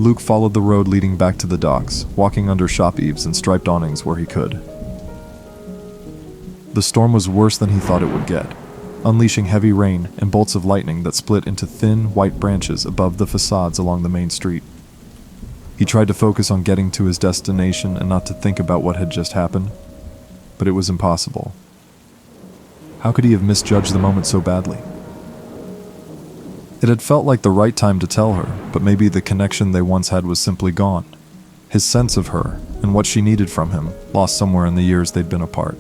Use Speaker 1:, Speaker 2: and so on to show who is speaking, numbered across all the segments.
Speaker 1: Luke followed the road leading back to the docks, walking under shop eaves and striped awnings where he could. The storm was worse than he thought it would get, unleashing heavy rain and bolts of lightning that split into thin, white branches above the facades along the main street. He tried to focus on getting to his destination and not to think about what had just happened, but it was impossible. How could he have misjudged the moment so badly? It had felt like the right time to tell her, but maybe the connection they once had was simply gone. His sense of her, and what she needed from him, lost somewhere in the years they'd been apart.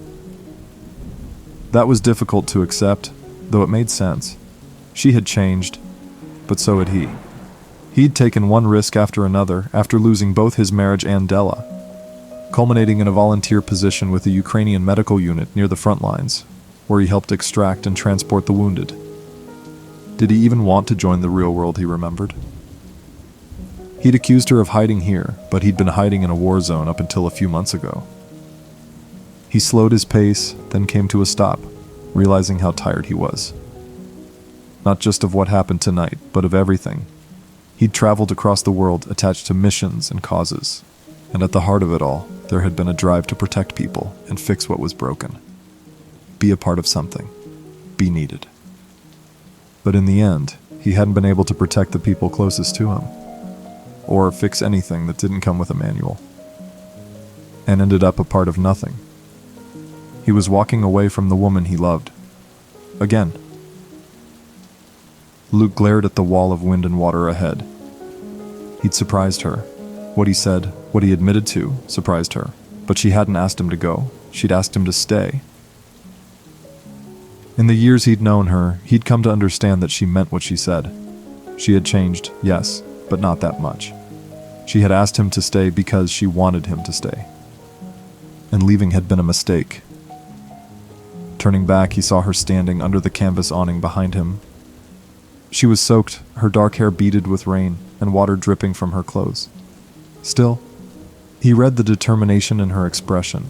Speaker 1: That was difficult to accept, though it made sense. She had changed, but so had he. He'd taken one risk after another after losing both his marriage and Della, culminating in a volunteer position with the Ukrainian medical unit near the front lines, where he helped extract and transport the wounded. Did he even want to join the real world, he remembered? He'd accused her of hiding here, but he'd been hiding in a war zone up until a few months ago. He slowed his pace, then came to a stop, realizing how tired he was. Not just of what happened tonight, but of everything. He'd traveled across the world attached to missions and causes, and at the heart of it all, there had been a drive to protect people and fix what was broken. Be a part of something. Be needed. But in the end, he hadn't been able to protect the people closest to him, or fix anything that didn't come with a manual, and ended up a part of nothing. He was walking away from the woman he loved. Again. Luke glared at the wall of wind and water ahead. He'd surprised her. What he said, what he admitted to, surprised her. But she hadn't asked him to go. She'd asked him to stay. In the years he'd known her, he'd come to understand that she meant what she said. She had changed, yes, but not that much. She had asked him to stay because she wanted him to stay. And leaving had been a mistake. Turning back, he saw her standing under the canvas awning behind him. She was soaked, her dark hair beaded with rain, and water dripping from her clothes. Still, he read the determination in her expression,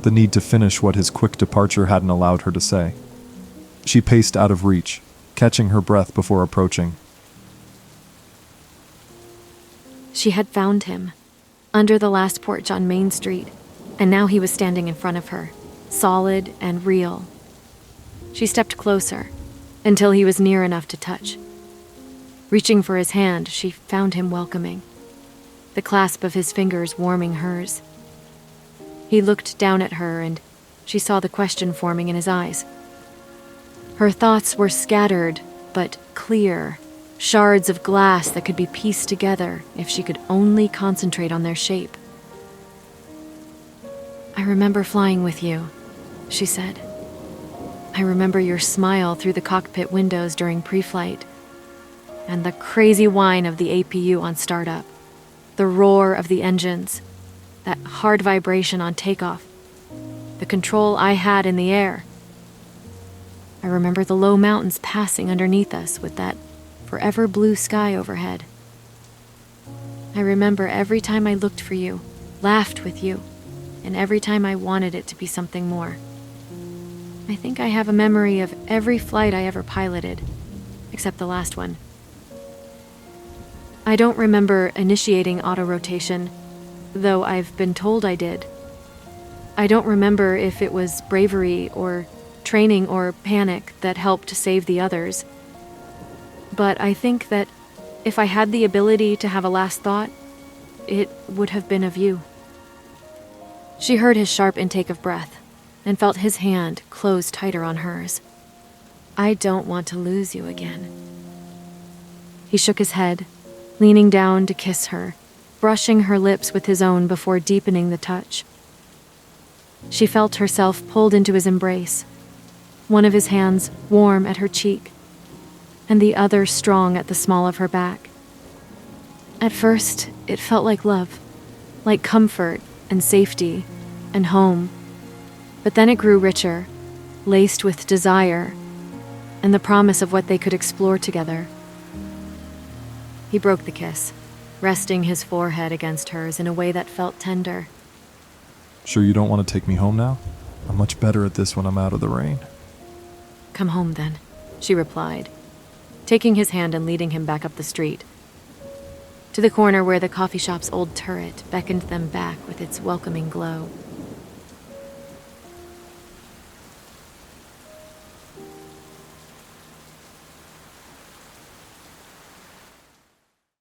Speaker 1: the need to finish what his quick departure hadn't allowed her to say. She paced out of reach, catching her breath before approaching.
Speaker 2: She had found him, under the last porch on Main Street, and now he was standing in front of her, solid and real. She stepped closer, until he was near enough to touch. Reaching for his hand, she found him welcoming, the clasp of his fingers warming hers. He looked down at her, and she saw the question forming in his eyes. Her thoughts were scattered, but clear, shards of glass that could be pieced together if she could only concentrate on their shape. "I remember flying with you," she said. "I remember your smile through the cockpit windows during pre-flight, and the crazy whine of the APU on startup, the roar of the engines, that hard vibration on takeoff, the control I had in the air. I remember the low mountains passing underneath us with that forever blue sky overhead. I remember every time I looked for you, laughed with you, and every time I wanted it to be something more. I think I have a memory of every flight I ever piloted, except the last one. I don't remember initiating auto-rotation, though I've been told I did. I don't remember if it was bravery or training or panic that helped save the others. But I think that if I had the ability to have a last thought, it would have been of you." She heard his sharp intake of breath and felt his hand close tighter on hers. "I don't want to lose you again." He shook his head, leaning down to kiss her, brushing her lips with his own before deepening the touch. She felt herself pulled into his embrace, one of his hands warm at her cheek, and the other strong at the small of her back. At first, it felt like love, like comfort and safety and home. But then it grew richer, laced with desire and the promise of what they could explore together. He broke the kiss, resting his forehead against hers in a way that felt tender.
Speaker 1: "Sure you don't want to take me home now? I'm much better at this when I'm out of the rain."
Speaker 2: "Come home then," she replied, taking his hand and leading him back up the street. to the corner where the coffee shop's old turret beckoned them back with its welcoming glow.